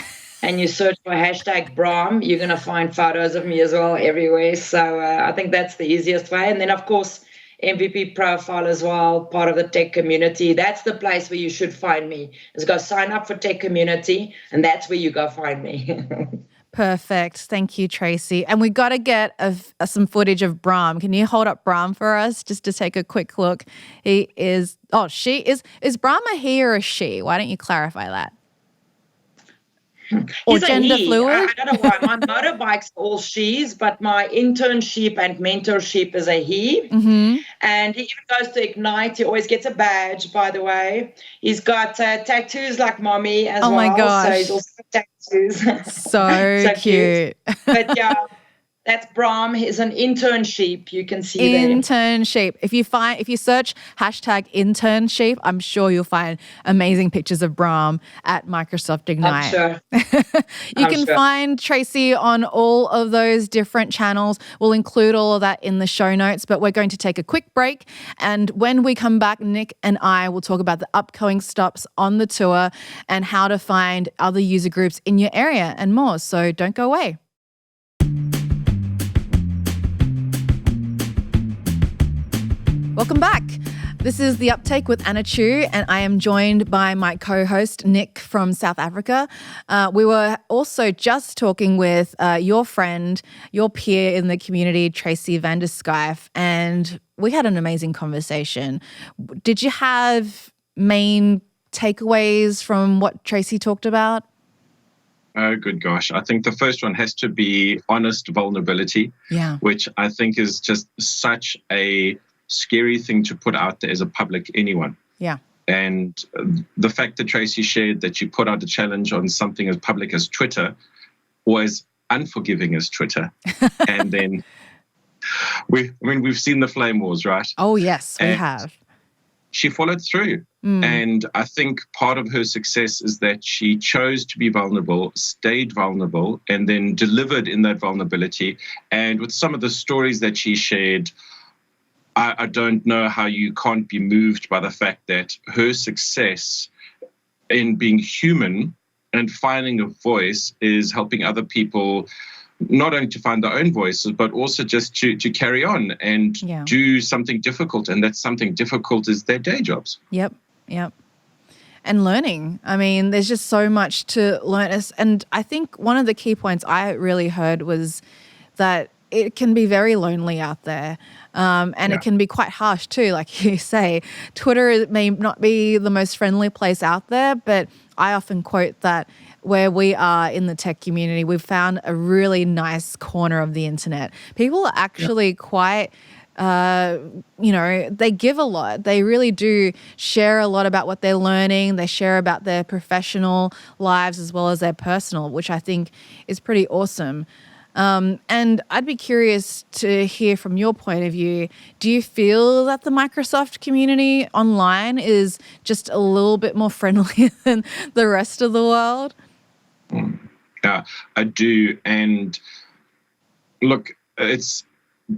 and you search for hashtag Brahm, you're going to find photos of me as well everywhere. So I think that's the easiest way. And then, of course, MVP profile as well, part of the tech community. That's the place where you should find me, is go sign up for tech community, and that's where you go find me. Perfect. Thank you, Tracy. And we got to get some footage of Brahm. Can you hold up Brahm for us just to take a quick look? She is. Is Brahm a he or a she? Why don't you clarify that? Or He's gender fluid? I don't know why. My motorbike's all she's, but my internship and mentorship is a he. Mm-hmm. And he even goes to Ignite. He always gets a badge, by the way. He's got tattoos like mommy as well. Oh, my gosh. So he's also got tattoos. So cute. But yeah, that's Brahm. He's an internship. You can see internship. If you search hashtag internship, I'm sure you'll find amazing pictures of Brahm at Microsoft Ignite. I'm sure. You can find Tracy on all of those different channels. We'll include all of that in the show notes, but we're going to take a quick break. And when we come back, Nick and I will talk about the upcoming stops on the tour and how to find other user groups in your area and more. So don't go away. Welcome back. This is The Uptake with Anna Chu, and I am joined by my co-host, Nick from South Africa. We were also just talking with your friend, your peer in the community, Tracy Vanderskyf, and we had an amazing conversation. Did you have main takeaways from what Tracy talked about? Oh, good gosh. I think the first one has to be honest vulnerability, which I think is just such a scary thing to put out there as a public anyone. Yeah. And the fact that Tracy shared that you put out a challenge on something as public as Twitter, or as unforgiving as Twitter. And then we've seen the flame wars, right? Oh, yes, we have. She followed through. And I think part of her success is that she chose to be vulnerable, stayed vulnerable, and then delivered in that vulnerability. And with some of the stories that she shared, I don't know how you can't be moved by the fact that her success in being human and finding a voice is helping other people not only to find their own voices, but also just to carry on and do something difficult. And that something difficult is their day jobs. Yep. And learning. I mean, there's just so much to learn. And I think one of the key points I really heard was that it can be very lonely out there. And it can be quite harsh too. Like you say, Twitter may not be the most friendly place out there, but I often quote that where we are in the tech community, we've found a really nice corner of the internet. People are actually quite, they give a lot. They really do share a lot about what they're learning. They share about their professional lives as well as their personal, which I think is pretty awesome. And I'd be curious to hear from your point of view, do you feel that the Microsoft community online is just a little bit more friendly than the rest of the world? Yeah, I do. And look, it's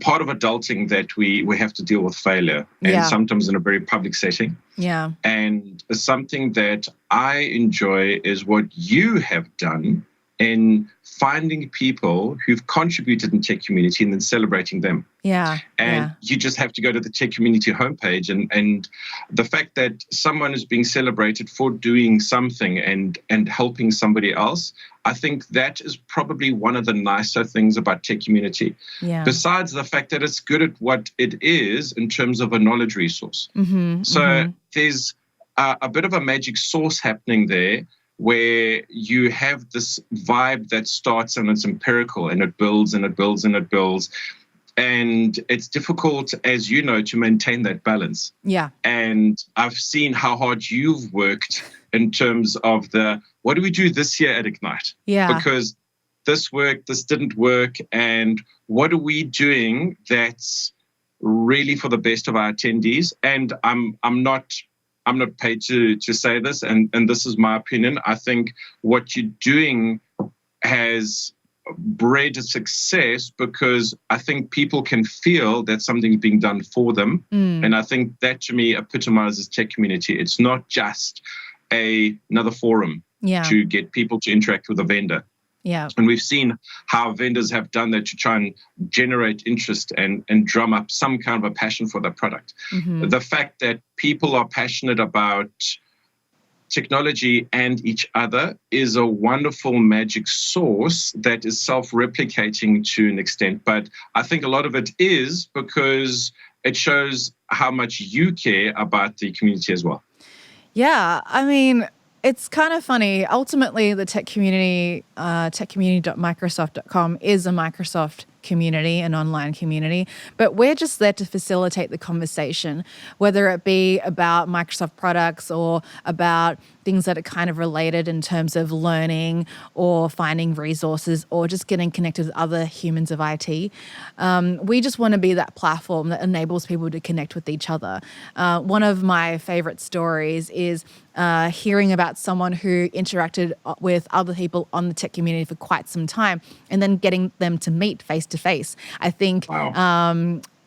part of adulting that we have to deal with failure, and sometimes in a very public setting. Yeah. And something that I enjoy is what you have done in finding people who've contributed in tech community and then celebrating them. Yeah. And you just have to go to the tech community homepage, and the fact that someone is being celebrated for doing something and helping somebody else, I think that is probably one of the nicer things about tech community. Yeah. Besides the fact that it's good at what it is in terms of a knowledge resource. There's a bit of a magic sauce happening there, where you have this vibe that starts and it's empirical and it builds and it builds and it builds. And it's difficult, as you know, to maintain that balance. Yeah. And I've seen how hard you've worked in terms of what do we do this year at Ignite? Yeah. Because this worked, this didn't work. And what are we doing that's really for the best of our attendees? And I'm not paid to say this, and this is my opinion. I think what you're doing has bred success because I think people can feel that something's being done for them. And I think that, to me, epitomizes tech community. It's not just another forum to get people to interact with a vendor. Yeah. And we've seen how vendors have done that to try and generate interest and drum up some kind of a passion for the product. The fact that people are passionate about technology and each other is a wonderful magic source that is self-replicating to an extent. But I think a lot of it is because it shows how much you care about the community as well. Yeah. I mean, it's kind of funny. Ultimately, the tech community, techcommunity.microsoft.com is a Microsoft community, an online community, but we're just there to facilitate the conversation, whether it be about Microsoft products or about things that are kind of related in terms of learning or finding resources or just getting connected with other humans of IT. We just want to be that platform that enables people to connect with each other. One of my favorite stories is hearing about someone who interacted with other people on the tech community for quite some time and then getting them to meet face to face. I think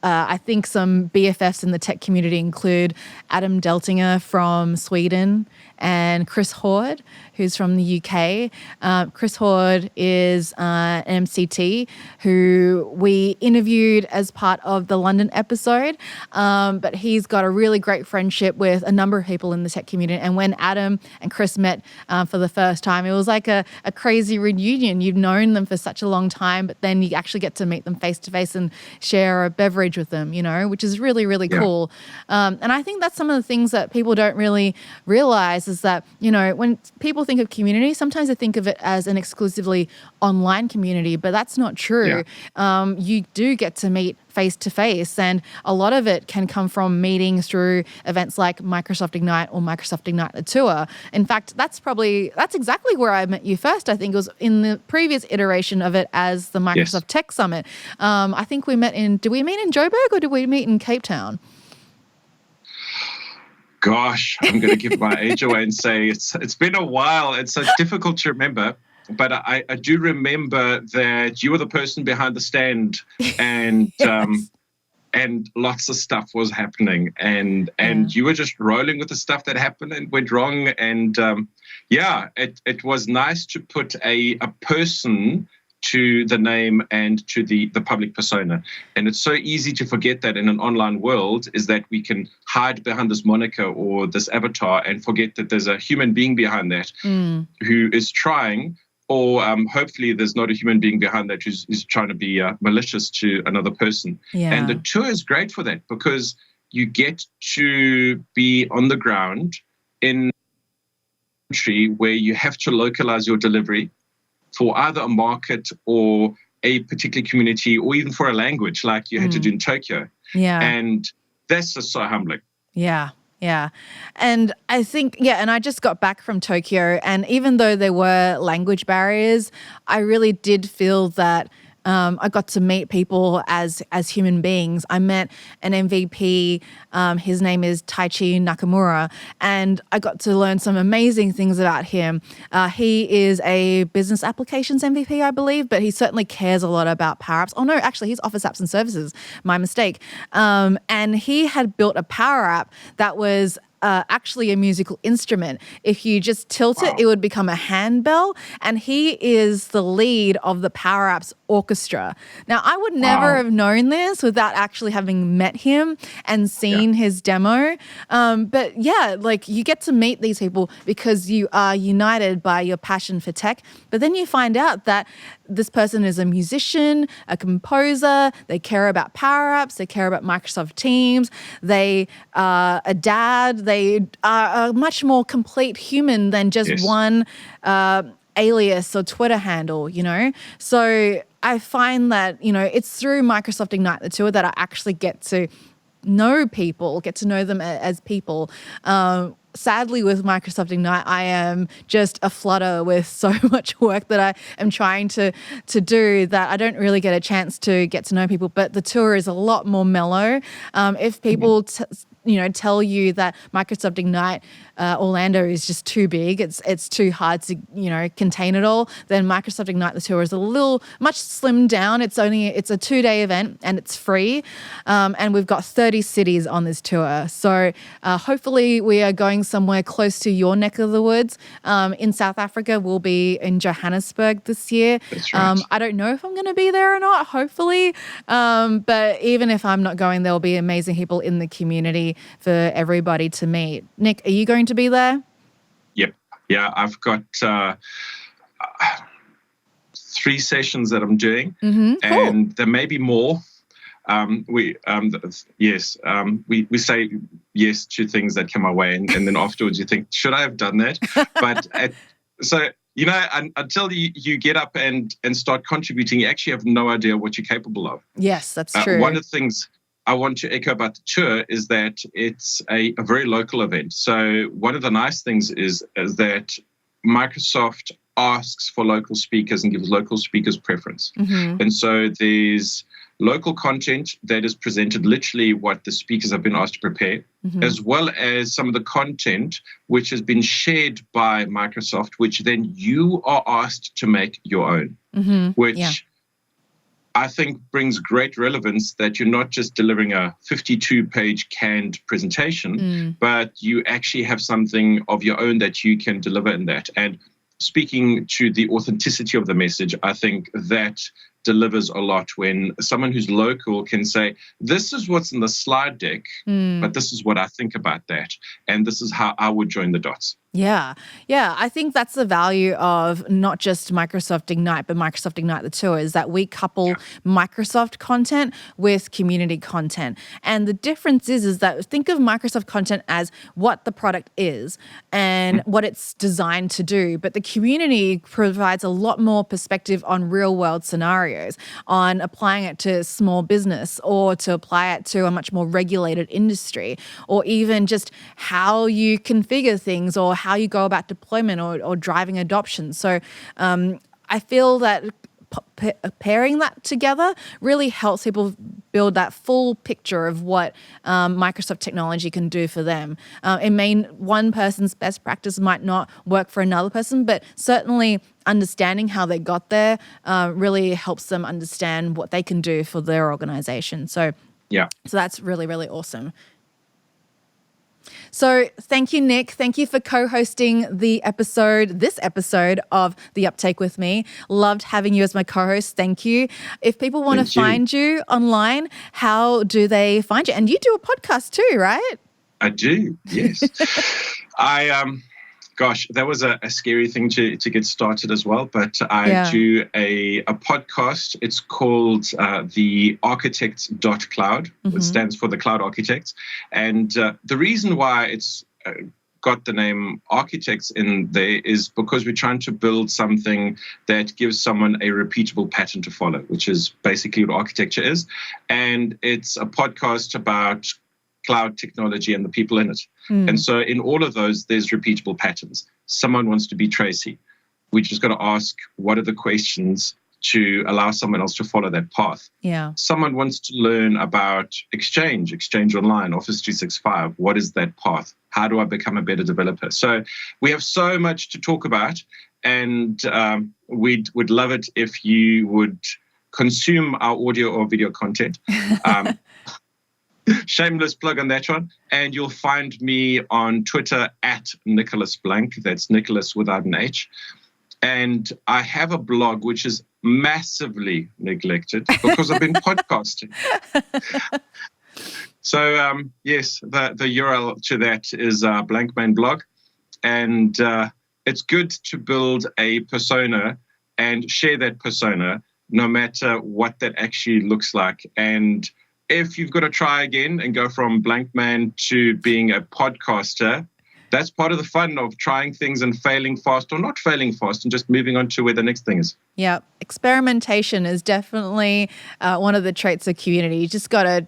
I think some BFFs in the tech community include Adam Deltinger from Sweden and Chris Horde, who's from the UK. Chris Horde is an MCT who we interviewed as part of the London episode, but he's got a really great friendship with a number of people in the tech community. And when Adam and Chris met for the first time, it was like a crazy reunion. You've known them for such a long time, but then you actually get to meet them face to face and share a beverage with them, you know, which is really, really cool. And I think that's some of the things that people don't really realize is that, you know, when people think of community, sometimes they think of it as an exclusively online community, but that's not true. You do get to meet face to face, and a lot of it can come from meetings through events like Microsoft Ignite or Microsoft Ignite the Tour. In fact, that's exactly where I met you first. I think it was in the previous iteration of it as the Microsoft Tech Summit. I think did we meet in Joburg or did we meet in Cape Town? Gosh, I'm going to give my age away and say it's been a while. It's so difficult to remember. But I do remember that you were the person behind the stand, and and lots of stuff was happening, and you were just rolling with the stuff that happened and went wrong. And it was nice to put a person to the name and to the public persona. And it's so easy to forget that in an online world, is that we can hide behind this moniker or this avatar and forget that there's a human being behind that who is trying, or hopefully there's not a human being behind that who's trying to be malicious to another person. And the tour is great for that, because you get to be on the ground in a country where you have to localize your delivery for either a market or a particular community, or even for a language like you had to do in Tokyo. And that's just so humbling. Yeah. And I think, and I just got back from Tokyo, and even though there were language barriers, I really did feel that I got to meet people as human beings. I met an MVP. His name is Taichi Nakamura, and I got to learn some amazing things about him. He is a business applications MVP, I believe, but he certainly cares a lot about Power Apps. Oh no, actually, he's Office Apps and Services. My mistake. And he had built a Power App that was actually a musical instrument. If you just tilt it, it would become a handbell. And he is the lead of the Power Apps Orchestra. Now, I would never have known this without actually having met him and seen his demo. But yeah, like you get to meet these people because you are united by your passion for tech. But then you find out that this person is a musician, a composer, they care about Power Apps, they care about Microsoft Teams, they are a dad, they are a much more complete human than just one alias or Twitter handle, you know? So I find that, you know, it's through Microsoft Ignite the Tour that I actually get to know people, get to know them as people. Sadly, with Microsoft Ignite, I am just a flutter with so much work that I am trying to do that I don't really get a chance to get to know people. But the tour is a lot more mellow. If people tell you that Microsoft Ignite Orlando is just too big, it's too hard to contain it all, then Microsoft Ignite the Tour is a little much slimmed down. It's a 2-day event and it's free, and we've got 30 cities on this tour. So hopefully we are going somewhere close to your neck of the woods. In South Africa, we'll be in Johannesburg this year. That's right. I don't know if I'm going to be there or not, hopefully, but even if I'm not going, there'll be amazing people in the community for everybody to meet. Nick, are you going to be there? Yep. Yeah, I've got 3 sessions that I'm doing, and there may be more. We say yes to things that come our way, and then afterwards you think, should I have done that? But until you get up and start contributing, you actually have no idea what you're capable of. Yes, that's true. One of the things I want to echo about the tour is that it's a very local event. So one of the nice things is that Microsoft asks for local speakers and gives local speakers preference. And so there's local content that is presented, literally what the speakers have been asked to prepare, as well as some of the content which has been shared by Microsoft, which then you are asked to make your own, which I think brings great relevance, that you're not just delivering a 52-page canned presentation, but you actually have something of your own that you can deliver in that. And speaking to the authenticity of the message, I think that delivers a lot when someone who's local can say, this is what's in the slide deck, but this is what I think about that. And this is how I would join the dots. Yeah. I think that's the value of not just Microsoft Ignite, but Microsoft Ignite the Tour, is that we couple Microsoft content with community content. And the difference is that think of Microsoft content as what the product is and what it's designed to do. But the community provides a lot more perspective on real world scenarios, on applying it to small business or to apply it to a much more regulated industry, or even just how you configure things or how you go about deployment or driving adoption. So I feel that pairing that together really helps people build that full picture of what Microsoft technology can do for them. One person's best practice might not work for another person, but certainly understanding how they got there really helps them understand what they can do for their organization. So that's really, really awesome. So thank you, Nick. Thank you for co-hosting this episode of The Uptake with me. Loved having you as my co-host. Thank you. If people want to find you online, how do they find you? And you do a podcast too, right? I do, yes. Gosh, that was a scary thing to get started as well. But I do a podcast. It's called the Architects.cloud. It stands for the Cloud Architects. And the reason why it's got the name Architects in there is because we're trying to build something that gives someone a repeatable pattern to follow, which is basically what architecture is. And it's a podcast about cloud technology and the people in it. And so in all of those, there's repeatable patterns. Someone wants to be Tracy. We just got to ask, what are the questions to allow someone else to follow that path. Yeah. Someone wants to learn about Exchange Online, Office 365. What is that path? How do I become a better developer? So we have so much to talk about, and we'd love it if you would consume our audio or video content. Shameless plug on that one. And you'll find me on Twitter at Nicolas Blank. That's Nicholas without an H. And I have a blog which is massively neglected because I've been podcasting. So, yes, the URL to that is Blankman blog. And it's good to build a persona and share that persona no matter what that actually looks like. And if you've got to try again and go from Blankman to being a podcaster, that's part of the fun of trying things and failing fast or not failing fast and just moving on to where the next thing is. Yeah, experimentation is definitely one of the traits of community. You just got to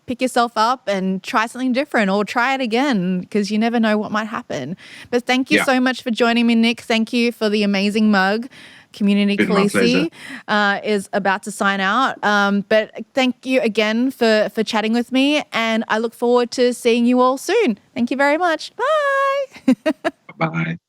pick yourself up and try something different or try it again because you never know what might happen. But thank you so much for joining me, Nick. Thank you for the amazing mug. Community Khaleesi is about to sign out. But thank you again for chatting with me, and I look forward to seeing you all soon. Thank you very much. Bye. Bye.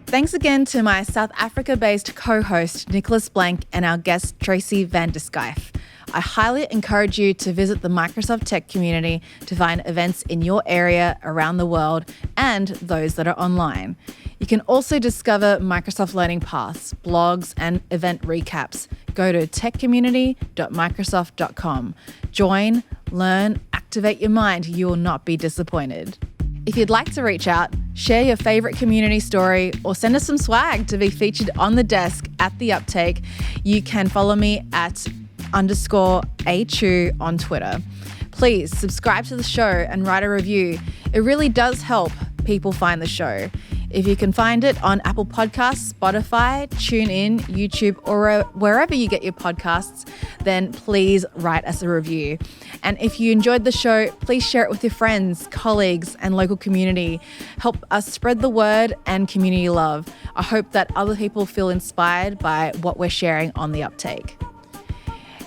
Thanks again to my South Africa-based co-host, Nicolas Blank, and our guest, Tracey van der Schyff. I highly encourage you to visit the Microsoft Tech community to find events in your area around the world and those that are online. You can also discover Microsoft Learning Paths, blogs, and event recaps. Go to techcommunity.microsoft.com. Join, learn, activate your mind. You will not be disappointed. If you'd like to reach out, share your favorite community story, or send us some swag to be featured on the desk at the Uptake, you can follow me at _ACHU on Twitter. Please subscribe to the show and write a review. It really does help people find the show. If you can find it on Apple Podcasts, Spotify, TuneIn, YouTube, or wherever you get your podcasts, then please write us a review. And if you enjoyed the show, please share it with your friends, colleagues, and local community. Help us spread the word and community love. I hope that other people feel inspired by what we're sharing on the Uptake.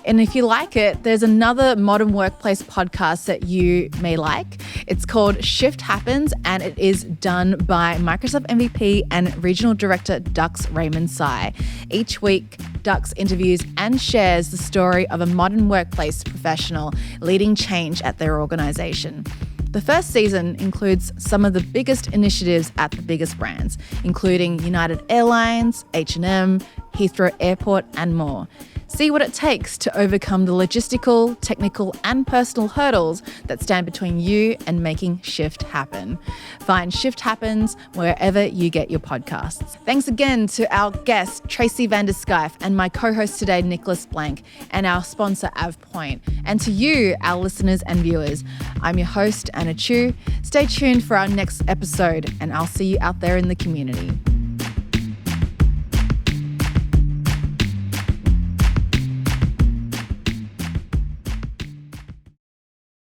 And if you like it, there's another modern workplace podcast that you may like. It's called Shift Happens, and it is done by Microsoft MVP and Regional Director Dux Raymond Sy. Each week, Dux interviews and shares the story of a modern workplace professional leading change at their organization. The first season includes some of the biggest initiatives at the biggest brands, including United Airlines, H&M, Heathrow Airport, and more. See what it takes to overcome the logistical, technical, and personal hurdles that stand between you and making Shift happen. Find Shift Happens wherever you get your podcasts. Thanks again to our guest, Tracey van der Schyff, and my co-host today, Nicolas Blank, and our sponsor, AvPoint. And to you, our listeners and viewers, I'm your host, Anna Chu. Stay tuned for our next episode, and I'll see you out there in the community.